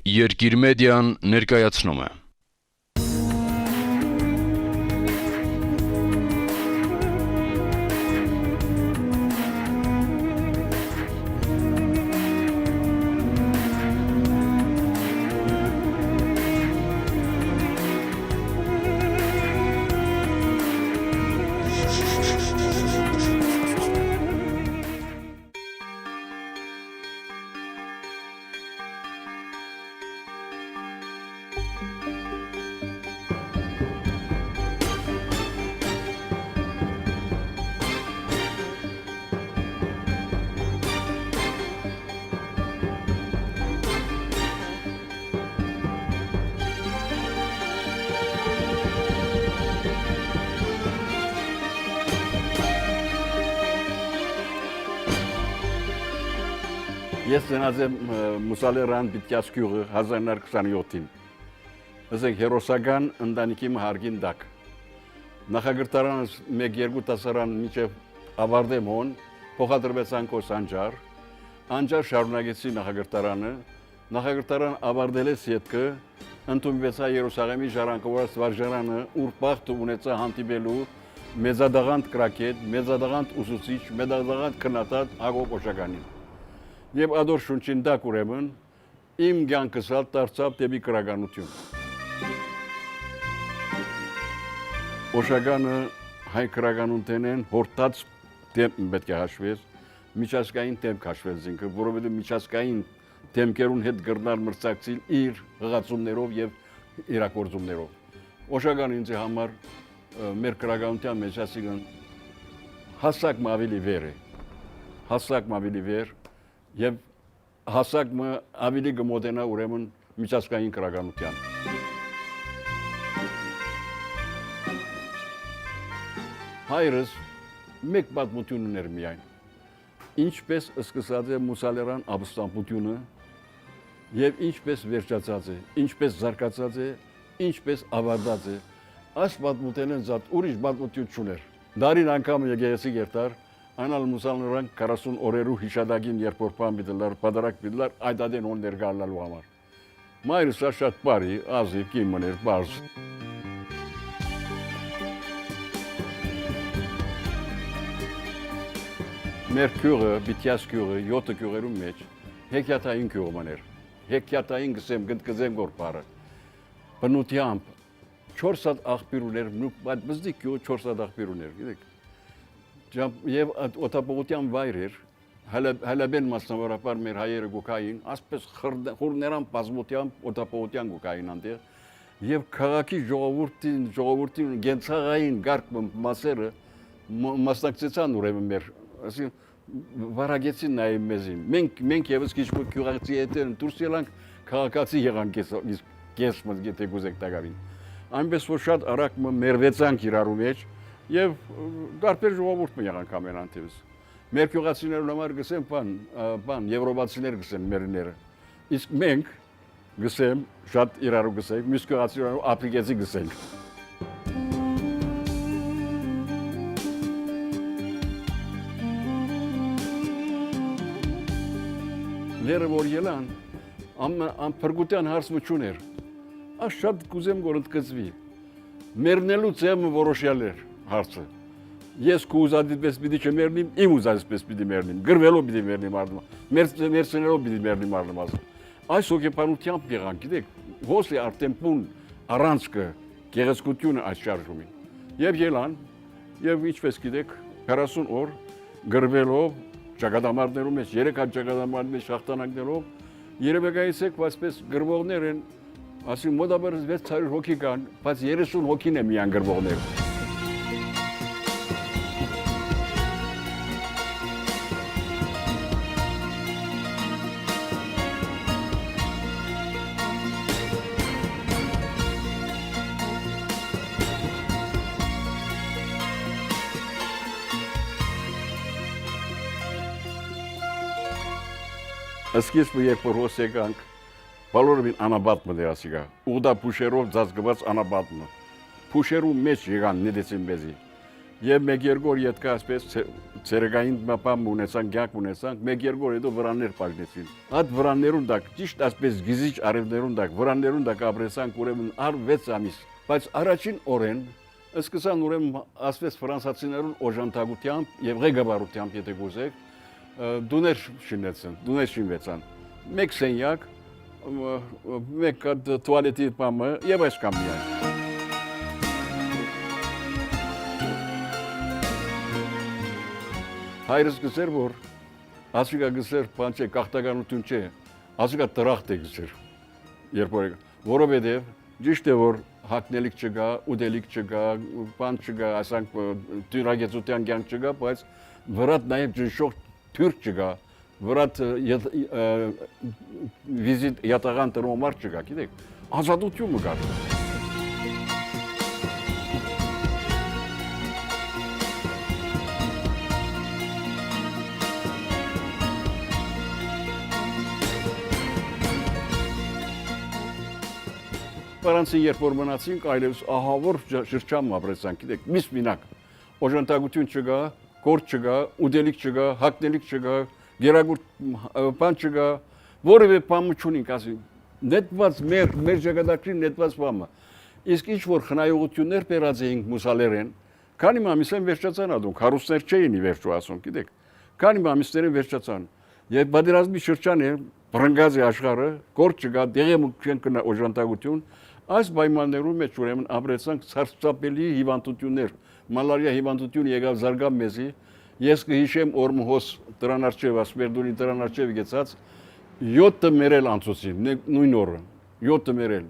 Երկիր մեդիան ներկայացնում է։ Ես ծնած եմ Մուսալերան Բիտյասկյուղը 1927-ին։ Ասենք հերոսական ընտանիքի հարգին տակ։ Նախագահտարանս 1-2 դասարան միջև ավարտեմ հոն, փոխադրվեց անկոս անջար։ Անջար շարունակեցի նախագահտարանը։ Նախագահտարան ավարտելիս ետքը ընդունվեցա Երուսաղեմի ժառանգորած վարժարանը, ուր բախտ ունեցա հանդիպելու մեծադաղանդ կրակետ, մեծադաղանդ ուսուցիչ, մեծադաղանդ քննադատ Հակոբ Օշականին։ Եվ ադոր շունչին դակ ուրեմն իմ կյանքս դարձավ դեպի քրագանություն։ Օշականը հայ քրագանությունն հորտած դեմ պետք է հաշվես, միջազգային դեմ հաշվես ինքը, որովհետև միջազգային դեմքերուն հետ գրնալ մրցակցիլ իր հղացումներով եւ իրակորձումներով։ Օշականը ինձ համար մեր քրագանության մեջ ասիկան հասակ ավելի վեր է, հասակ ավելի վեր եւ հասակ ավելի գմոտենա ուրեմն միջազգային քրագանության։ Հայրս մեկ պատմություն ուներ միայն։ Ինչպես սկսած է Մուսալերան ապստամբությունը եւ ինչպես վերջացած է, ինչպես զարգացած է, ինչպես ավարտած է։ Այս պատմությունն զատ ուրիշ պատմություն չուներ։ Դարին անգամ եկեղեցի գերտար Անալ Մուսալերան 40 օրերու հիշադակին երբ որ բան բիդլար, պատարակ բիդլար, այդ ադեն հոն ներգալալու համար։ Մայրս շատ բարի, ազիվ, կիմներ, բարձ։ Մեր քյուղը, Բիտյաս քյուղը, 7 քյուղերու մեջ հեքիաթային քյուղ մներ։ Հեքիաթային գսեմ, գնդկզեմ գոր բարը։ Բնությամբ 4 հատ աղբյուր ուներ, այդ բզդի քյուղը 4 հատ աղբյուր ուներ, գիտեք։ Եվ օտապողության վայրեր, հալաբեն մասնավորապես մեր հայերը գուկային, ասպես խուրներան բազմությամբ օտապողության գուկային անտեղ, եւ քաղաքի ժողովրդին գենցաղային գարկ մասերը մասնակցեցան ուրեմն մեր, ասին վարագեցին նայում մեզին։ Մենք եւս քիչ քյուղացի հետեն դուրս ելանք քաղաքացի եղանք կես մտգետե գուզեք տակավին։ Այնպես որ շատ արագ մերվեցանք իրարու մեջ եւ դարբեր ժողովուրդ մի եղանք ամեն անտիվս։ Մեր քյուղացիներն համար գսեմ բան եվրոպացիներ գսեն մերները։ Իսկ մենք գսեմ շատ իրարու գսենք, մյուս քյուղացիներով ապլիկացի գսենք։ Լերը որ ելան, ամփրկության հարց մչուներ։ Այս շատ կուզեմ որ ընդգծվի։ Մերնելու ծեմը որոշյալ էր հարցը։ Ես կուզադից պես պիտի չմերնիմ, իմ ուզադից պես պիտի մերնիմ, գրվելով պիտի մերնիմ արդում, մերցնելով պիտի մերնիմ արդում ասում։ Այս հոգեբանությամբ եղանք, գիտեք, ոսի արտեմպուն առանցքը գեղեցկությունը այս շարժումին։ Եվ ելան, եւ ինչպես գիտեք, 40 օր գրվելով ճակատամարտներում մեջ, 3 հատ ճակատամարտի մեջ շախտանակներով, երևեկայեցեք, այսպես գրվողներ են, ասում մոտաբար 600 հոգի կան, բայց 30 հոգին է միան գրվողներ։ Սկիզբը երբ որ հոս եկանք, բոլորովին անաբատմը դերասիգա, ուղդա փուշերով ծածկված անաբատմը։ Փուշերու մեջ եկան նետեցին մեզի։ Եվ մեկ երկու օր ետք ասպես ցերեկային մապամ ունեցան, գյանք ունեցան, մեկ երկու օր հետո վրաններ պաշտեցին։ Այդ վրաններուն դակ ճիշտ ասպես գիզիչ արևներուն դակ, վրաններուն դակ ապրեցան ուրեմն առ 6 ամիս։ Բայց առաջին օրեն սկսան ուրեմն ասպես ֆրանսացիներուն օժանդակությամբ եւ ղեկավարությամբ, եթե գուզեք, դուներ շինեցին, դուներ շինվեցան։ Մեկ սենյակ, մեկ տուալետի պամը եւ այս կամ միայն։ Հայրս գսեր, որ ասիկա գսեր, բան չէ, կախտականություն չէ, ասիկա տրախտ է գսեր, երբ որովհետև ճիշտ է, որ հակնելիք չկա, ուդելիք չկա, բան չկա, ասանք դյուրագեցության կյանք չկա, բայց վրատ նաև ճնշող թուրք չկա, վրատ վիզիտ յատաղան տրոմար չկա, գիտեք, ազատություն մը կար։ Պարանցին երբ որ մնացինք, այլևս ահավոր շրջան ապրեցանք, գիտեք, միս մինակ, օժանդակություն չկա, գործ չկա, ուդելիք չկա, հակնելիք չկա, գերագուրտ բան չկա, որևէ բան չունենք, ասի, նետված մեր ճակատագրին նետված բանը։ Իսկ ինչ որ խնայողություններ բերած էինք մուսալերեն, քանի ամիսեն վերջացան ադում, քարուսներ չէին վերջու ասում, գիտեք, քանի ամիսներեն վերջացան։ Եվ պատերազմի շրջան է, բռնգած է աշխարհը, գործ չկա, դեղի չեն կնա օժանդակություն, այս պայմաններում մեջ ուրեմն ապրեցանք սարսափելի հիվանդություններ, մալարիա հիվանդություն եկավ զարգամ մեզի, ես կհիշեմ օրմհոս տրանարչև, ասպերդունի տրանարչև գեցած, 7 մերել անցուցին, նույն օրը, 7 մերել։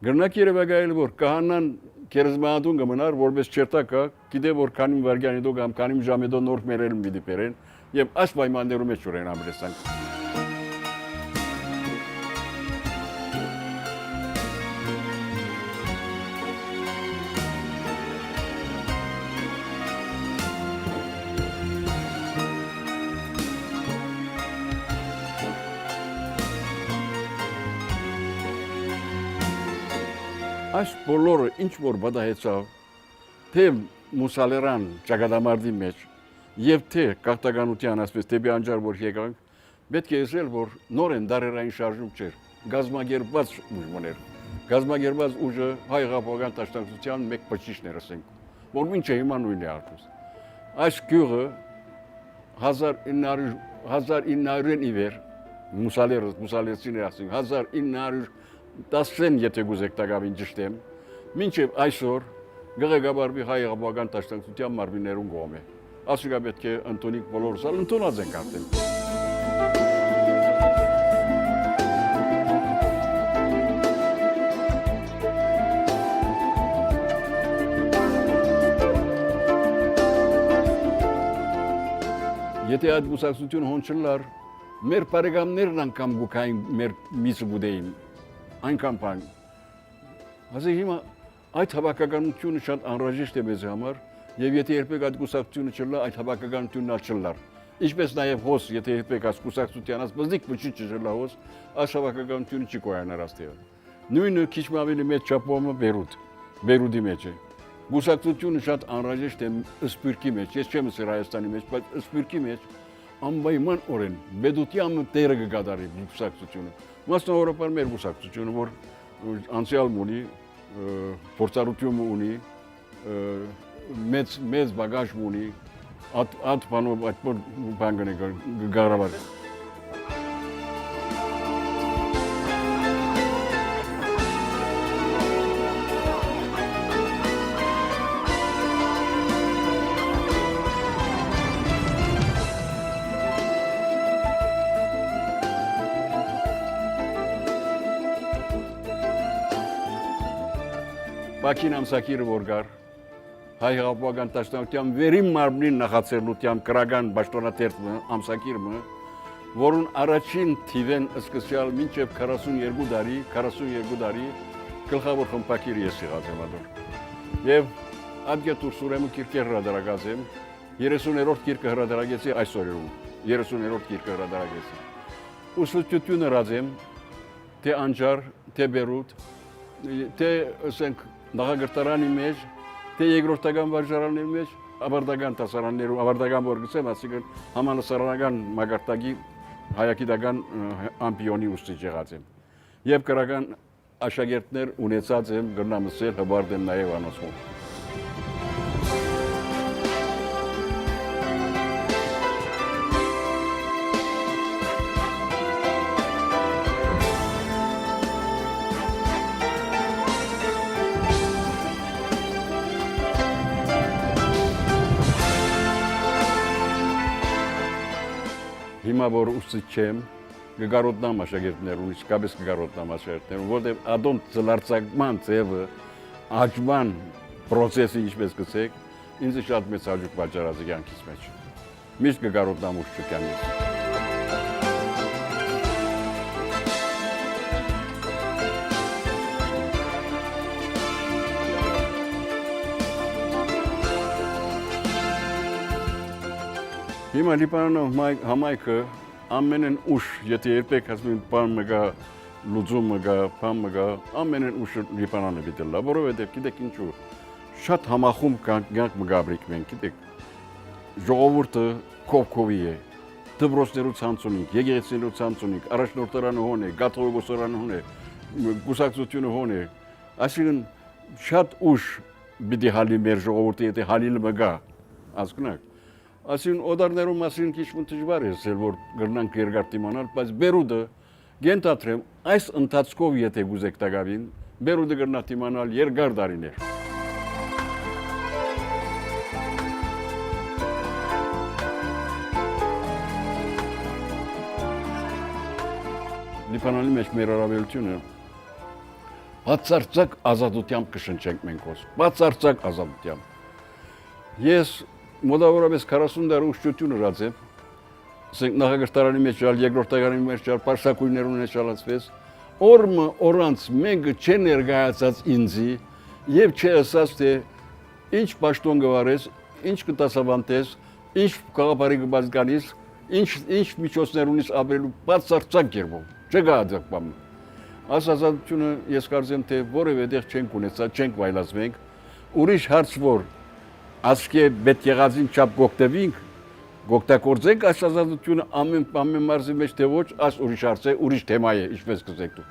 Գրնակ երևակայել, որ կահանան կերզմանատուն կմնար, որպես չերտակա, գիտե, որ քանի վարգյանի դո կամ քանի ժամի դո նոր մերել մի դիպերեն, եւ այս պայմաններում մեջ ուրեն ապրեցանք։ Այս բոլորը ինչ որ բադահեցավ, թե մուսալերան ճակատամարտի մեջ եւ թե կախտականության ասպես դեպի անջար որ եկանք, պետք է ասել, որ նորեն դարերային շարժում չէր, գազագերբված ուժ մներ, գազագերբված ուժը հայ գաղափարական դաշնակցության մեկ բջիջներ ասենք, որ մինչև հիմա նույնն է արդյոք։ Այս գյուղը 1900-ին ի վեր մուսալերցիներ ասենք 1910-ին եթե գուզեք տակավին ճշտեմ, մինչև այսօր գղեկավարվի հայ գաղափարական դաշնակցության մարմիններուն կողմ է։ Ասիկա պետք է ընդունենք բոլորս, ընդունած ենք արդեն։ Եթե այդ գուսակցությունը հոն չլար, մեր բարեկամներն անգամ գուքային մեր միսը գուդեին, այնքան բան։ Ասի հիմա այդ հավաքականությունը շատ անհրաժեշտ է մեզ համար, եւ եթե երբեք այդ գուսակցությունը չլա, այդ հավաքականությունն չլար։ Ինչպես նաեւ հոս, եթե երբեք այդ գուսակցությանից բզիկ բուչի չլա հոս, այս հավաքականությունը չի կոյանար աստեղ։ Նույնը քիչ ավելի մեծ չափով Բերուտի մեջ է։ Գուսակցությունը շատ անհրաժեշտ է Սփյուռքի մեջ, ես չեմ ասել Հայաստանի մեջ, բայց Սփյուռքի մեջ անպայման օրեն բեդուտյանը տերը կգադարի գուսակցությունը։ Մասնավորապես մեր գուսակցությունը, որ անցյալ ունի, փորձառություն ունի, մեծ բագաժ ունի, այդ բանով այդ բան կգարավար։ Բաքին ամսակիրը որ գար, հայ գաղափարական դաշնակցության վերին մարմնին նախաձեռնության քրական պաշտոնատերձը ամսակիրը, որուն առաջին թիվեն սկսյալ մինչև 42 տարի գլխավոր խմբակիր ես եղած եմ ադոր։ Եվ ադգետ ուրսուրեմը կիրկեր հրադարագած եմ, 30-րդ կիրկը հրադարագեցի այսօրերում, 30-րդ կիրկը հրադարագեցի։ Ուսուցչություն հրած եմ, թե անջար, թե Բերուտ, թե ասենք նախագահարանի մեջ, թե երկրորդական վարժարանի մեջ, ավարտական դասարաններում, ավարտական որգսեմ, ասիկան համալսարանական մագարտակի հայագիտական ամպիոնի ուսուցիչ եղած եմ։ Եվ քրական աշակերտներ ունեցած եմ գրնամսել հբարդեմ նաև անոսում։ Հիմա որ ուսուցիչ եմ, կգարոտնամ աշակերտներուն, իսկապես կգարոտնամ աշակերտներուն, որտեղ ադոն ծլարձակման ձևը, աճման process-ը ինչպես գցեք, ինձ շատ մեծ հաջող պատճառած է կյանքից մեջ։ Միշտ կգարոտնամ ուսուցչությանից։ Հիմա Լիբանանում համայնքը ամենեն ուշ, եթե երբեք ասում են բան մգա, լուծում մգա, բան մգա, ամենեն ուշ Լիբանանը պիտի լա, որովհետև գիտեք ինչու, շատ համախում կյանք մգաբրիկ մենք, գիտեք, ժողովուրդը կովկովի է, դպրոցներու ցանց ունենք, եկեղեցիներու ցանց ունենք, առաջնորդարանը հոն է, գաթողիկոսարանը հոն է, կուսակցությունը հոն է, այսինքն շատ ուշ պիտի հալի մեր ժողովուրդը, եթե հալիլը մգա, ասկնակ։ Այսին օդարներում մասին քիչ դժվար է, որ գրնանք երկար դիմանալ, բայց Բերուդը գենթատրեմ այս ընթացքով եթե գուզեք տակավին, Բերուդը գրնա դիմանալ երկար դարիներ։ Լիբանանի մեջ մեր առավելությունը բացարձակ ազատությամբ կշնչենք մենք ոս, բացարձակ ազատությամբ։ Ես մոտավորապես 40 դար ուշչություն ուրացեմ, ասենք նախագահտարանի մեջ ալ, երկրորդականի մեջ ալ, պարսակույներուն մեջ ալացվեց, օրմը օրանց մեկը չէ ներգայացած ինձի և չէ ասած, թե ինչ պաշտոն գվարես, ինչ կտասավանտես, ինչ կաղապարի կբազգանիս, ինչ միջոցներ ունիս ապրելու բացարձակ գերբով, չգա ադյակպամը։ Այս ազատությունը ես կարծեմ, թե որևէ դեղ չենք ունեցած, չենք վայլացվենք, ուրիշ հարց որ ասկե պետ եղածին չապ գոկտևինք, գոկտակործենք այս ազատությունը ամեն մարզի մեջ թե ոչ, այս ուրիշ հարց է, ուրիշ թեմա է, ինչպես կզեք դու։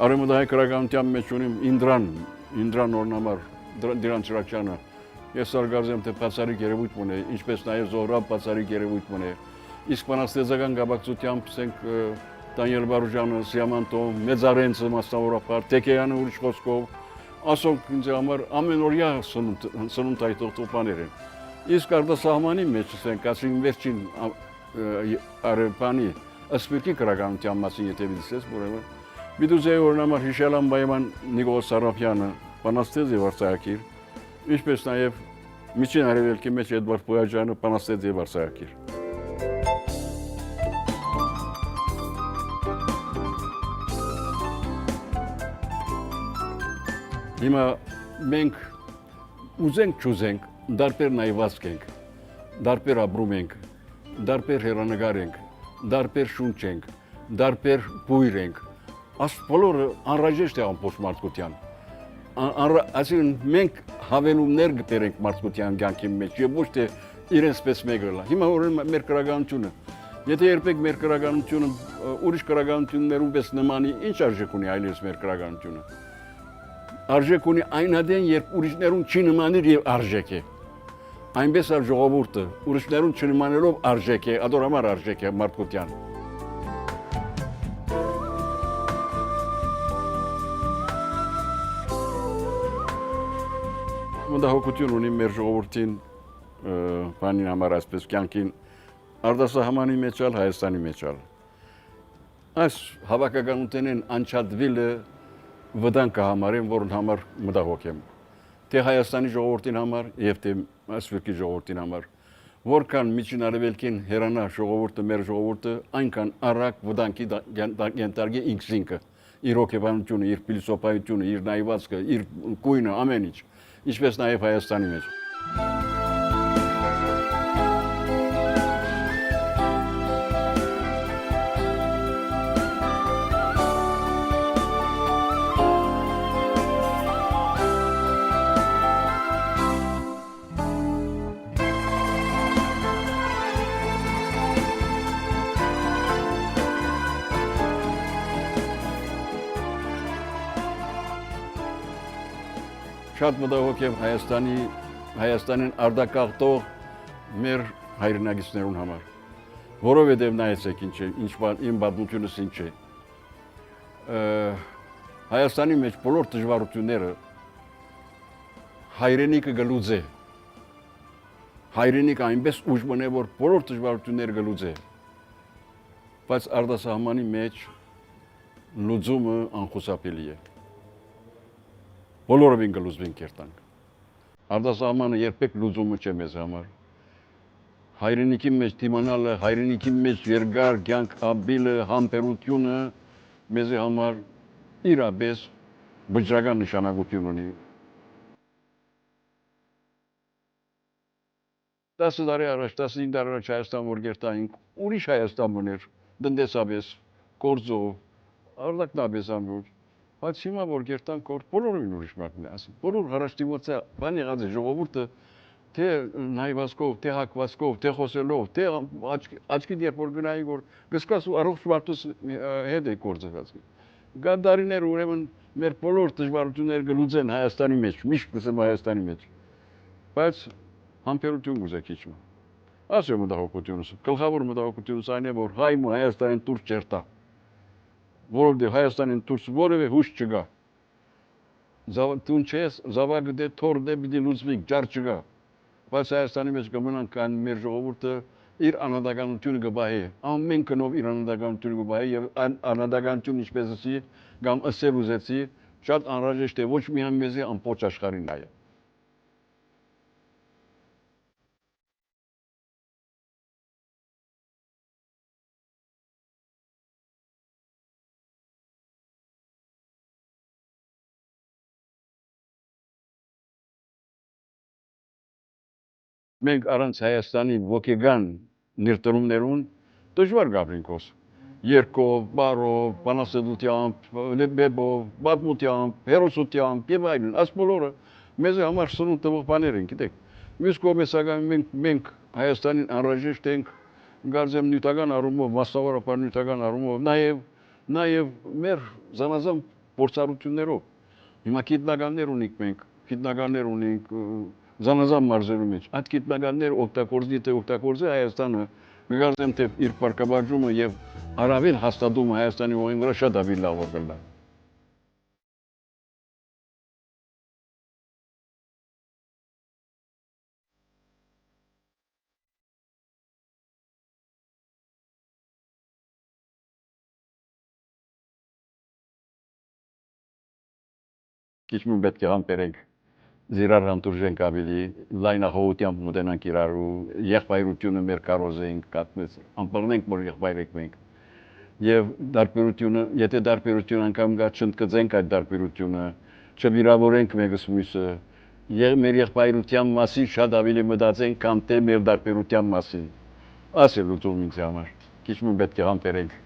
Արեմուդահայ կրականության մեջ ունիմ Ինդրան օրնամար, դրան ճրակչանը, ես արգազեմ, թե պացարիկ երևույթ մունե, ինչպես նաև զոհրապ պացարիկ երևույթ մունե, իսկ բանաստեզական գաբակցությամբ սենք Դանիել Բարուժանը, Սիամանտով, Մեծարենցը մասնավորապես, Տեկեյանը ուրիշ խոսքով, ասոնք ինձ համար ամեն օրյա սնունդ այդող բաներ են։ Իսկ արտասահմանի մեջ սենք ասին վերջին արեպանի ասպիրկի կրականության մասին եթե վիդսես, որևէ Բիդուզեի օրնամար հիշալան բայման Նիկոս Սարապյանը, բանաստեզ և արծայակիր, ինչպես նաև միջին արևելքի մեջ Էդվարդ Պոյաջյանը բանաստեզ և արծայակիր։ Հիմա մենք ուզենք չուզենք, դարբեր նայվածք ենք, դարբեր ապրում ենք, դարբեր հերանագար ենք, դարբեր շունչ ենք, դարբեր բույր ենք, Այս բոլորը անհրաժեշտ է ամբողջ մարդկության։ Այսինքն մենք հավելումներ գտերենք մարդկության կյանքի մեջ եւ ոչ թե իրենց պես մեկը։ Հիմա օրեն մեր քրագանությունը, եթե երբեք մեր քրագանությունը ուրիշ քրագանություններում պես նմանի, ինչ արժեք ունի այլևս մեր քրագանությունը։ Արժեք ունի այն ադեն, երբ ուրիշներուն չի նմանիր եւ արժեք է։ Այնպես է ժողովուրդը, ուրիշներուն չնմանելով արժեք է, ադորամար արժեք է մարդկության։ Մտահոգություն ունի մեր ժողովրդին բանին համար այսպես կյանքին արտասահմանի մեջ ալ, Հայաստանի մեջ ալ։ Այս հավաքականութենեն անչադվիլը վտանգ կհամարեմ, որն համար մտահոգ եմ։ Թե Հայաստանի ժողովրդին համար եւ թե ասվերքի ժողովրդին համար, որքան միջին արևելքին հերանա ժողովուրդը, մեր ժողովուրդը այնքան արագ վտանգի ենթարկի ինքզինքը։ իր հոգեբանությունը, իր փիլիսոփայությունը, իր նայվածքը, իր գույնը, ամեն ինչ, ինչպես նաև Հայաստանի մեջ։ Շատ մտահոգ եմ Հայաստանին արդակաղտող մեր հայրենագիցներուն համար, որովհետև նայեցեք ինչ է, իմ պատմությունս ինչ է։ Հայաստանի մեջ բոլոր դժվարությունները հայրենիքը գլուծե։ Հայրենիքը այնպես ուժմն է, որ բոլոր դժվարությունները գլուծե։ Բայց արտասահմանի մեջ լուծումը անխուսափելի է։ Բոլորովին գլուծվին կերտանք։ Արտասահմանը երբեք լուծումը չէ մեզ համար։ Հայրենիքի մեջ դիմանալը, հայրենիքի մեջ երկար կյանք ապրելը, համբերությունը մեզ համար իրապես վճռական նշանակություն ունի։ 10 տարի առաջ, 15 տարի առաջ Հայաստան որ կերտայինք, ուրիշ Հայաստան ուներ, տնտեսապես, գործով, արդյունքնապես ամբողջ։ Բայց հիմա որ կերտանք, բոլորովին ուրիշ մարդն է, ասում, բոլոր հարաշտիմոցը բան եղած է ժողովուրդը, թե նայվածքով, թե հակվածքով, թե խոսելով, թե աչքի երբ որ գնայի, որ գսկաս ու առողջ մարդուս հետ է գործած։ Գանդարիներ ուրեմն մեր բոլոր դժվարությունները գլուծեն Հայաստանի մեջ, միշտ գսեմ Հայաստանի մեջ։ Բայց համբերություն գուզեք իջում։ Ասում մտահոգությունս, գլխավոր մտահոգությունս այն է, որ հայը Հայաստանին դուրս չերտա։ Որովհետև Հայաստանին դուրս որևէ հույս չկա։ Տուն չես, զավակը դե թորն է պիտի լուծվի, ջար չկա։ Բայց Հայաստանի մեջ կմնան կան մեր ժողովուրդը իր անհատականությունը կբահի, ամեն կնով իր անհատականությունը կբահի եւ անհատականություն ինչպես ասի, կամ ասել ուզեցի, շատ անհրաժեշտ է ոչ միայն մեզի ամբողջ աշխարհին նայե։ Մենք առանց Հայաստանի ոգեգան ներդրումներուն դժվար գաբրինք ոս։ Երկով, բարով, բանասեդությամբ, լեբեբով, պատմությամբ, հերոսությամբ եւ այլն, այս բոլորը մեզ համար սնունդ տվող բաներ են, գիտեք։ Մյուս կողմից սակայն մենք Հայաստանին անհրաժեշտ ենք գարձեմ նյութական առումով, մասնավորապես նյութական առումով, նաեւ մեր զանազան փորձառություններով։ Հիմա գիտնականներ ունենք մենք, գիտնականներ ունենք զանազան մարզերու մեջ։ Այդ գիտնականները օգտագործի Հայաստանը, գարձեմ թե իր պարկաբաժումը եւ առավել հաստատումը Հայաստանի հողին վրա շատ ավելի լավ կլինի։ Քիչ պետք է համբերենք զիրար հանդուրժենք ավելի լայնախոհությամբ մոտենանք իրարու եղբայրությունը մեր կարոզենք կատմես անպառնենք որ եղբայրեք մենք եւ դարբերությունը եթե դարբերություն անգամ գա չընդգծենք այդ դարբերությունը չվիրավորենք մեկս մյուսը մեր եղբայրության մասին շատ ավելի մտածենք կամ թե մեր դարբերության մասին ասել ուտում ինձ համար քիչ պետք է համբերենք